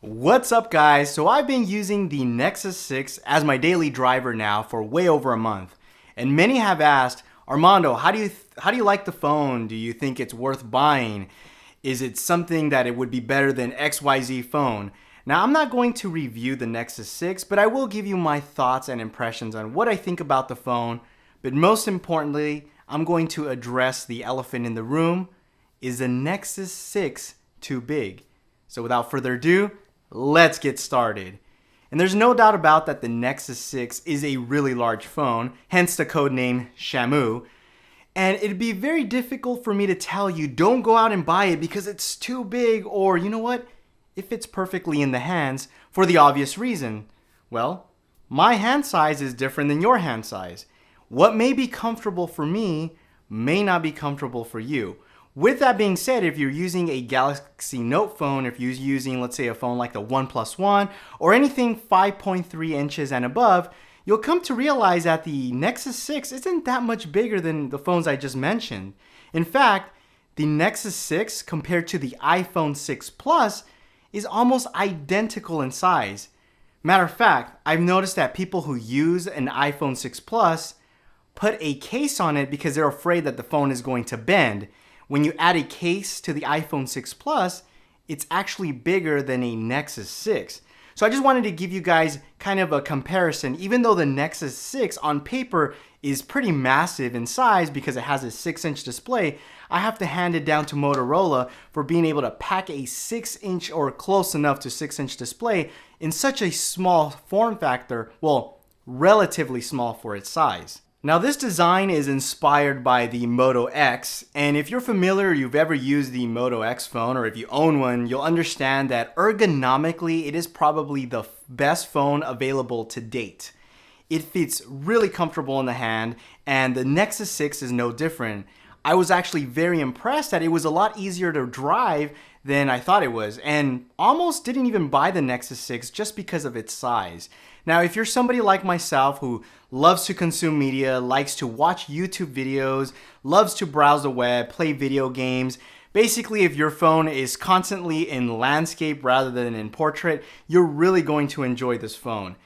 What's up, guys? So I've been using the Nexus 6 as my daily driver now for way over a month. And many have asked, Armando, how do you like the phone? Do you think it's worth buying? Is it something that it would be better than XYZ phone? Now, I'm not going to review the Nexus 6, but I will give you my thoughts and impressions on what I think about the phone. But most importantly, I'm going to address the elephant in the room. Is the Nexus 6 too big? So without further ado, let's get started. And there's no doubt about that the Nexus 6 is a really large phone, hence the code name Shamu. And it'd be very difficult for me to tell you don't go out and buy it because it's too big, or you know what, it fits perfectly in the hands for the obvious reason. Well, my hand size is different than your hand size. What may be comfortable for me may not be comfortable for you. With that being said, if you're using a Galaxy Note phone, if you're using, let's say, a phone like the OnePlus One or anything 5.3 inches and above, you'll come to realize that the Nexus 6 isn't that much bigger than the phones I just mentioned. In fact, the Nexus 6 compared to the iPhone 6 Plus is almost identical in size. Matter of fact, I've noticed that people who use an iPhone 6 Plus put a case on it because they're afraid that the phone is going to bend. When you add a case to the iPhone 6 Plus, it's actually bigger than a Nexus 6. So I just wanted to give you guys kind of a comparison. Even though the Nexus 6 on paper is pretty massive in size because it has a 6-inch display, I have to hand it down to Motorola for being able to pack a 6-inch or close enough to 6-inch display in such a small form factor, well, relatively small for its size. Now, this design is inspired by the Moto X, and if you're familiar or you've ever used the Moto X phone, or if you own one, you'll understand that ergonomically it is probably the best phone available to date. It fits really comfortable in the hand, and the Nexus 6 is no different. I was actually very impressed that it was a lot easier to drive than I thought it was, and almost didn't even buy the Nexus 6 just because of its size. Now, if you're somebody like myself who loves to consume media, likes to watch YouTube videos, loves to browse the web, play video games, basically if your phone is constantly in landscape rather than in portrait, you're really going to enjoy this phone.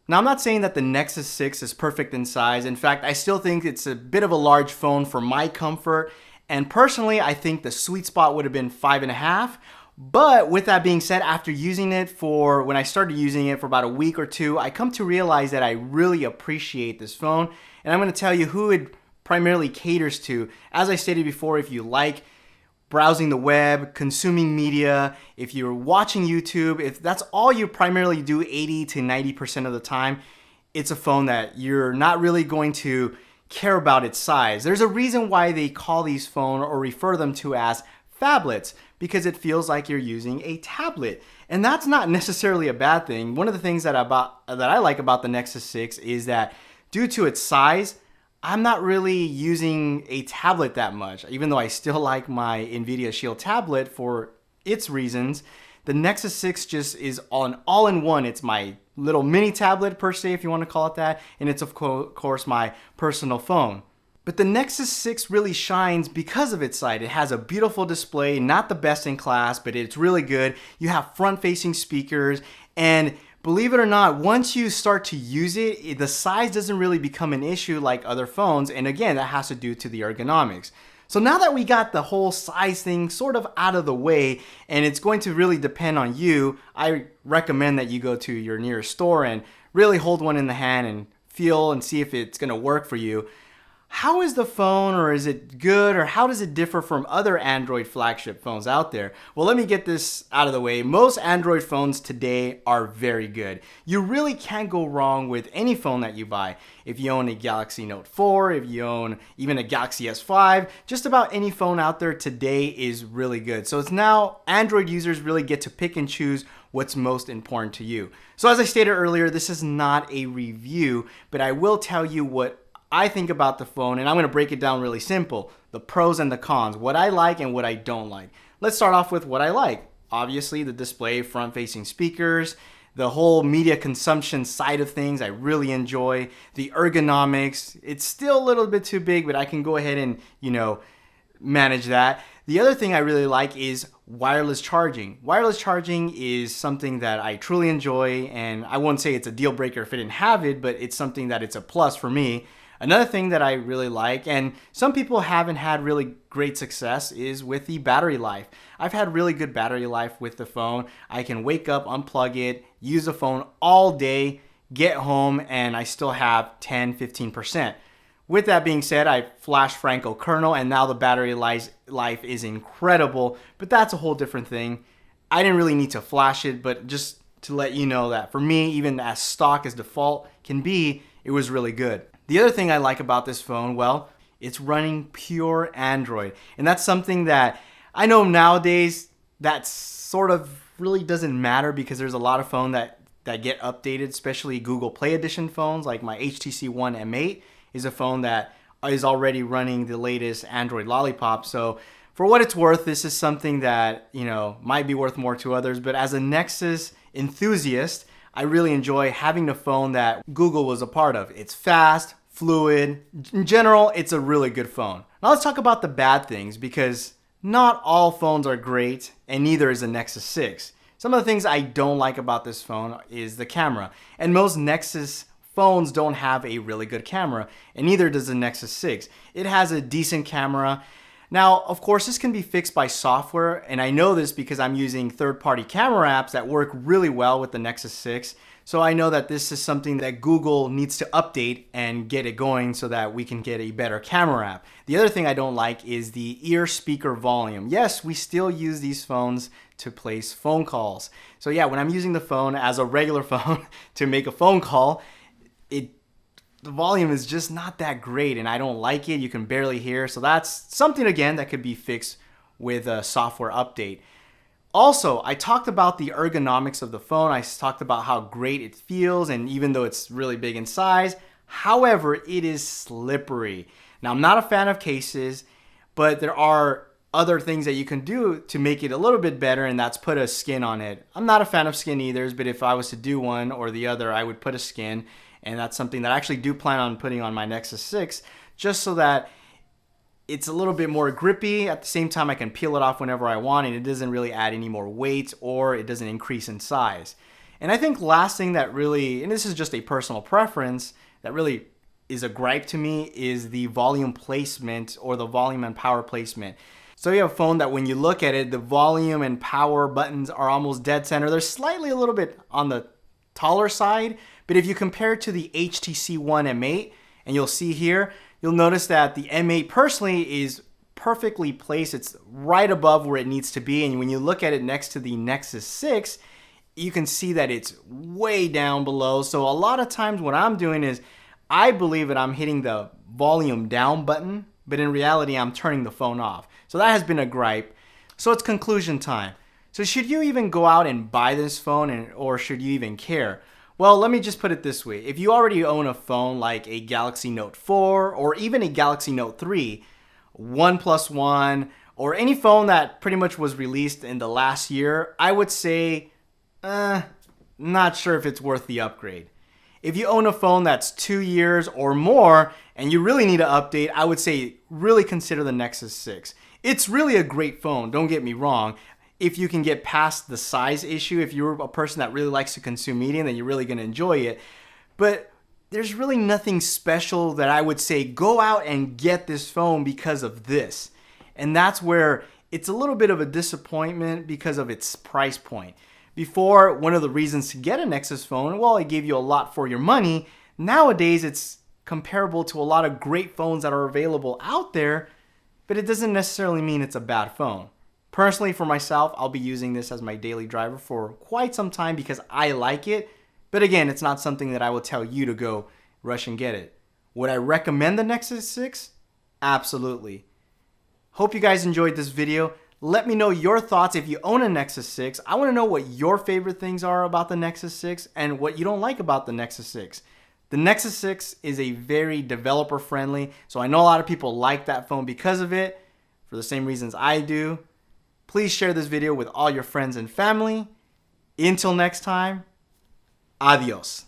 Now, I'm not saying that the Nexus 6 is perfect in size. In fact, I still think it's a bit of a large phone for my comfort. And personally, I think the sweet spot would have been 5.5. But with that being said, after using it when I started using it for about a week or two, I come to realize that I really appreciate this phone. And I'm going to tell you who it primarily caters to. As I stated before, if you like browsing the web, consuming media, if you're watching YouTube, if that's all you primarily do 80 to 90% of the time, it's a phone that you're not really going to care about its size. There's a reason why they call these phones or refer them to as phablets, because it feels like you're using a tablet. And that's not necessarily a bad thing. One of the things that I like about the Nexus 6 is that due to its size, I'm not really using a tablet that much. Even though I still like my NVIDIA Shield tablet for its reasons, the Nexus 6 just is all-in-one. It's my little mini tablet per se, if you want to call it that, and it's of course my personal phone. But the Nexus 6 really shines because of its size. It has a beautiful display, not the best in class, but it's really good. You have front-facing speakers, and believe it or not, once you start to use it, the size doesn't really become an issue like other phones, and again, that has to do to the ergonomics. So now that we got the whole size thing sort of out of the way, and it's going to really depend on you, I recommend that you go to your nearest store and really hold one in the hand and feel and see if it's going to work for you. How is the phone, or is it good, or how does it differ from other Android flagship phones out there? Well, let me get this out of the way. Most Android phones today are very good. You really can't go wrong with any phone that you buy. If you own a Galaxy Note 4, if you own even a Galaxy S5, just about any phone out there today is really good. So it's now Android users really get to pick and choose what's most important to you. So as I stated earlier, this is not a review, but I will tell you what I think about the phone, and I'm going to break it down really simple. The pros and the cons, what I like and what I don't like. Let's start off with what I like. Obviously, the display, front-facing speakers, the whole media consumption side of things, I really enjoy. The ergonomics, it's still a little bit too big, but I can go ahead and, manage that. The other thing I really like is wireless charging. Wireless charging is something that I truly enjoy, and I wouldn't say it's a deal breaker if I didn't have it, but it's something that it's a plus for me. Another thing that I really like, and some people haven't had really great success, is with the battery life. I've had really good battery life with the phone. I can wake up, unplug it, use the phone all day, get home, and I still have 10-15%. With that being said, I flashed Franco kernel, and now the battery life is incredible, but that's a whole different thing. I didn't really need to flash it, but just to let you know that for me, even as stock as default can be, it was really good. The other thing I like about this phone, well, it's running pure Android. And that's something that I know nowadays that sort of really doesn't matter, because there's a lot of phones that get updated, especially Google Play Edition phones. Like my HTC One M8 is a phone that is already running the latest Android Lollipop. So for what it's worth, this is something that, might be worth more to others. But as a Nexus enthusiast, I really enjoy having the phone that Google was a part of. It's fast, fluid. In general, it's a really good phone. Now let's talk about the bad things, because not all phones are great, and neither is the Nexus 6. Some of the things I don't like about this phone is the camera. And most Nexus phones don't have a really good camera, and neither does the Nexus 6. It has a decent camera. Now, of course, this can be fixed by software, and I know this because I'm using third-party camera apps that work really well with the Nexus 6. So I know that this is something that Google needs to update and get it going so that we can get a better camera app. The other thing I don't like is the ear speaker volume. Yes, we still use these phones to place phone calls. So yeah, when I'm using the phone as a regular phone to make a phone call, the volume is just not that great, and I don't like it. You can barely hear. So that's something, again, that could be fixed with a software update. Also, I talked about the ergonomics of the phone. I talked about how great it feels, and even though it's really big in size, however, it is slippery. Now, I'm not a fan of cases, but there are other things that you can do to make it a little bit better, and that's put a skin on it. I'm not a fan of skin either, but if I was to do one or the other, I would put a skin. And that's something that I actually do plan on putting on my Nexus 6, just so that it's a little bit more grippy. At the same time, I can peel it off whenever I want, and it doesn't really add any more weight, or it doesn't increase in size. And I think last thing that really, and this is just a personal preference, that really is a gripe to me, is the volume placement, or the volume and power placement. So you have a phone that when you look at it, the volume and power buttons are almost dead center. They're slightly a little bit on the taller side, but if you compare it to the HTC One M8, and you'll see here, you'll notice that the M8 personally is perfectly placed. It's right above where it needs to be, and when you look at it next to the Nexus 6, you can see that it's way down below. So a lot of times what I'm doing is, I believe that I'm hitting the volume down button, but in reality I'm turning the phone off. So that has been a gripe. So it's conclusion time. So should you even go out and buy this phone, or should you even care? Well, let me just put it this way. If you already own a phone like a Galaxy Note 4 or even a Galaxy Note 3, OnePlus One, or any phone that pretty much was released in the last year, I would say, not sure if it's worth the upgrade. If you own a phone that's 2 years or more and you really need an update, I would say really consider the Nexus 6. It's really a great phone, don't get me wrong. If you can get past the size issue, if you're a person that really likes to consume media, then you're really going to enjoy it. But there's really nothing special that I would say go out and get this phone because of this. And that's where it's a little bit of a disappointment because of its price point. Before, one of the reasons to get a Nexus phone, well, it gave you a lot for your money. Nowadays, it's comparable to a lot of great phones that are available out there, but it doesn't necessarily mean it's a bad phone. Personally, for myself, I'll be using this as my daily driver for quite some time because I like it. But again, it's not something that I will tell you to go rush and get it. Would I recommend the Nexus 6? Absolutely. Hope you guys enjoyed this video. Let me know your thoughts if you own a Nexus 6. I want to know what your favorite things are about the Nexus 6 and what you don't like about the Nexus 6. The Nexus 6 is a very developer friendly, so I know a lot of people like that phone because of it, for the same reasons I do. Please share this video with all your friends and family. Until next time, adios.